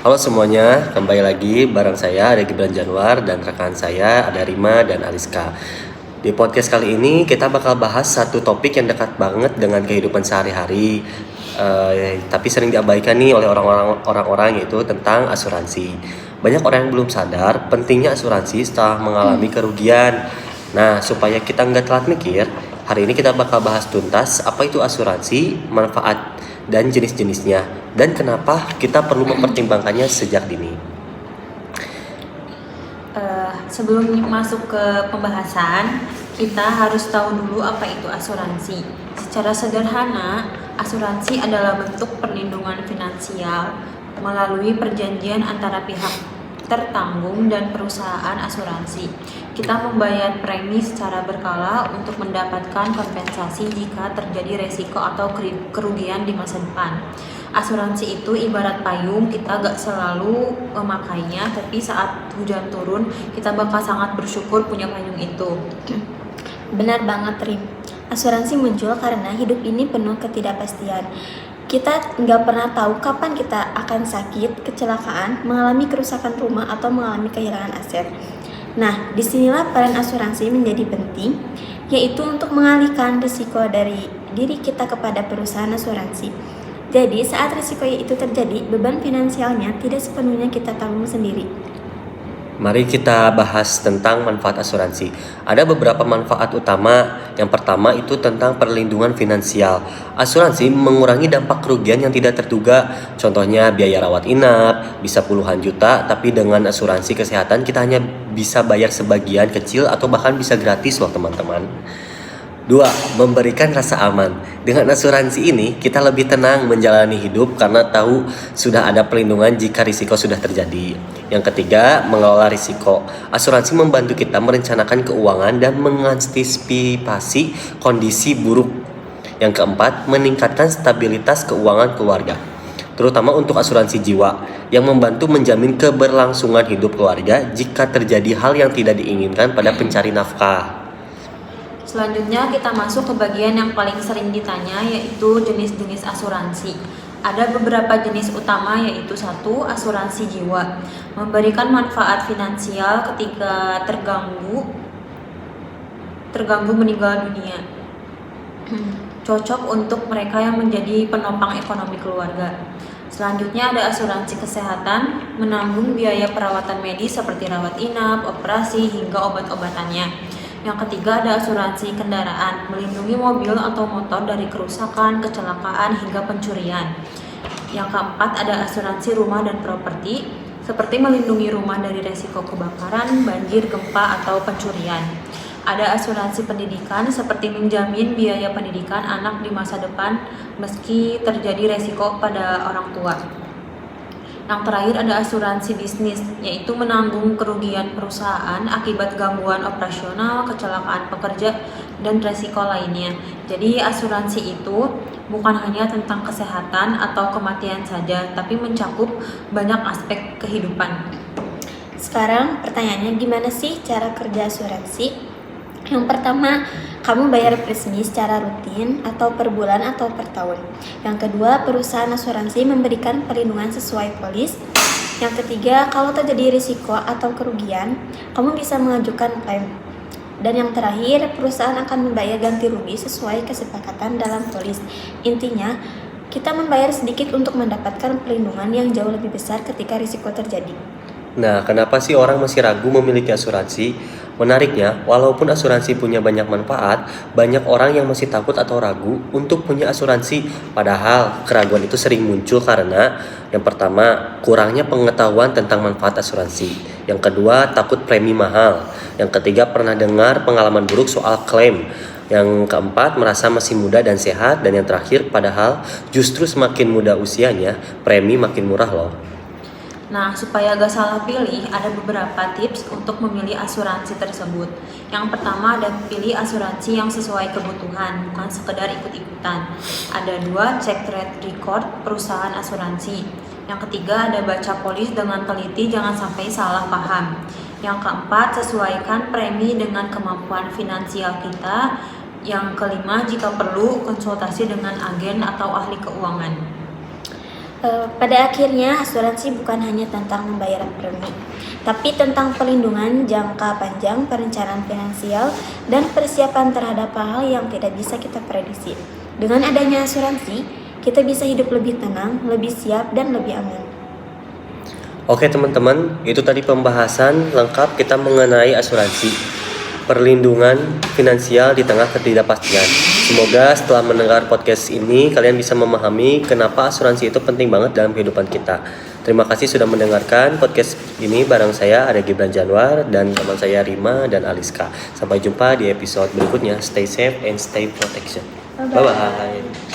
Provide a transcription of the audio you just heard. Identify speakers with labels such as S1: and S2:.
S1: Halo semuanya, kembali lagi bareng saya ada Gibran Januar dan rekan saya ada Rima dan Aliska. Di podcast kali ini kita bakal bahas satu topik yang dekat banget dengan kehidupan sehari-hari, tapi sering diabaikan nih oleh orang-orang yaitu tentang asuransi. Banyak orang yang belum sadar pentingnya asuransi setelah mengalami kerugian. Nah, supaya kita nggak telat mikir, hari ini kita bakal bahas tuntas apa itu asuransi, manfaat dan jenis-jenisnya, dan kenapa kita perlu mempertimbangkannya sejak dini.
S2: Sebelum masuk ke pembahasan, kita harus tahu dulu apa itu asuransi. Secara sederhana, asuransi adalah bentuk perlindungan finansial melalui perjanjian antara pihak tertanggung dan perusahaan asuransi. Kita membayar premi secara berkala untuk mendapatkan kompensasi jika terjadi resiko atau kerugian di masa depan. Asuransi itu ibarat payung, kita gak selalu memakainya, tapi saat hujan turun kita bakal sangat bersyukur punya payung itu.
S3: Benar banget, Rim. Asuransi muncul karena hidup ini penuh ketidakpastian. Kita nggak pernah tahu kapan kita akan sakit, kecelakaan, mengalami kerusakan rumah, atau mengalami kehilangan aset. Nah, disinilah peran asuransi menjadi penting, yaitu untuk mengalihkan risiko dari diri kita kepada perusahaan asuransi. Jadi, saat risiko itu terjadi, beban finansialnya tidak sepenuhnya kita tanggung sendiri.
S1: Mari kita bahas tentang manfaat asuransi. Ada beberapa manfaat utama. Yang pertama itu tentang perlindungan finansial. Asuransi mengurangi dampak kerugian yang tidak terduga. Contohnya biaya rawat inap bisa puluhan juta, tapi dengan asuransi kesehatan kita hanya bisa bayar sebagian kecil atau bahkan bisa gratis loh teman-teman. 2. Memberikan rasa aman. Dengan asuransi ini, kita lebih tenang menjalani hidup karena tahu sudah ada perlindungan jika risiko sudah terjadi. Yang ketiga, mengelola risiko. Asuransi membantu kita merencanakan keuangan dan mengantisipasi kondisi buruk. Yang keempat, meningkatkan stabilitas keuangan keluarga, terutama untuk asuransi jiwa, yang membantu menjamin keberlangsungan hidup keluarga jika terjadi hal yang tidak diinginkan pada pencari nafkah.
S2: Selanjutnya kita masuk ke bagian yang paling sering ditanya, yaitu jenis-jenis asuransi. Ada beberapa jenis utama, yaitu 1. Asuransi jiwa, memberikan manfaat finansial ketika terganggu meninggal dunia. Cocok untuk mereka yang menjadi penopang ekonomi keluarga. Selanjutnya ada asuransi kesehatan, menanggung biaya perawatan medis seperti rawat inap, operasi, hingga obat-obatannya. Yang ketiga ada asuransi kendaraan, melindungi mobil atau motor dari kerusakan, kecelakaan, hingga pencurian. Yang keempat ada asuransi rumah dan properti, seperti melindungi rumah dari resiko kebakaran, banjir, gempa, atau pencurian. Ada asuransi pendidikan, seperti menjamin biaya pendidikan anak di masa depan meski terjadi resiko pada orang tua. Yang terakhir ada asuransi bisnis, yaitu menanggung kerugian perusahaan akibat gangguan operasional, kecelakaan pekerja, dan resiko lainnya. Jadi asuransi itu bukan hanya tentang kesehatan atau kematian saja, tapi mencakup banyak aspek kehidupan.
S3: Sekarang pertanyaannya, gimana sih cara kerja asuransi? Yang pertama, kamu bayar premi secara rutin atau per bulan atau per tahun. Yang kedua, perusahaan asuransi memberikan perlindungan sesuai polis. Yang ketiga, kalau terjadi risiko atau kerugian, kamu bisa mengajukan klaim. Dan yang terakhir, perusahaan akan membayar ganti rugi sesuai kesepakatan dalam polis. Intinya, kita membayar sedikit untuk mendapatkan perlindungan yang jauh lebih besar ketika risiko terjadi.
S1: Nah, kenapa sih orang masih ragu memiliki asuransi? Menariknya, walaupun asuransi punya banyak manfaat, banyak orang yang masih takut atau ragu untuk punya asuransi. Padahal, keraguan itu sering muncul karena yang pertama, kurangnya pengetahuan tentang manfaat asuransi. Yang kedua, takut premi mahal. Yang ketiga, pernah dengar pengalaman buruk soal klaim. Yang keempat, merasa masih muda dan sehat. Dan yang terakhir, padahal justru semakin muda usianya, premi makin murah loh.
S2: Nah, supaya gak salah pilih, ada beberapa tips untuk memilih asuransi tersebut. Yang pertama ada pilih asuransi yang sesuai kebutuhan, bukan sekedar ikut-ikutan. Ada 2, cek track record perusahaan asuransi. Yang ketiga ada baca polis dengan teliti, jangan sampai salah paham. Yang keempat, sesuaikan premi dengan kemampuan finansial kita. Yang kelima, jika perlu, konsultasi dengan agen atau ahli keuangan.
S3: Pada akhirnya, asuransi bukan hanya tentang membayar premi, tapi tentang pelindungan jangka panjang, perencanaan finansial, dan persiapan terhadap hal yang tidak bisa kita prediksi. Dengan adanya asuransi, kita bisa hidup lebih tenang, lebih siap, dan lebih aman.
S1: Oke teman-teman, itu tadi pembahasan lengkap kita mengenai asuransi, perlindungan finansial di tengah ketidakpastian. Semoga setelah mendengar podcast ini kalian bisa memahami kenapa asuransi itu penting banget dalam kehidupan kita. Terima kasih sudah mendengarkan podcast ini bareng saya ada Gibran Januar dan teman saya Rima dan Aliska. Sampai jumpa di episode berikutnya. Stay safe and stay protection. Bye bye.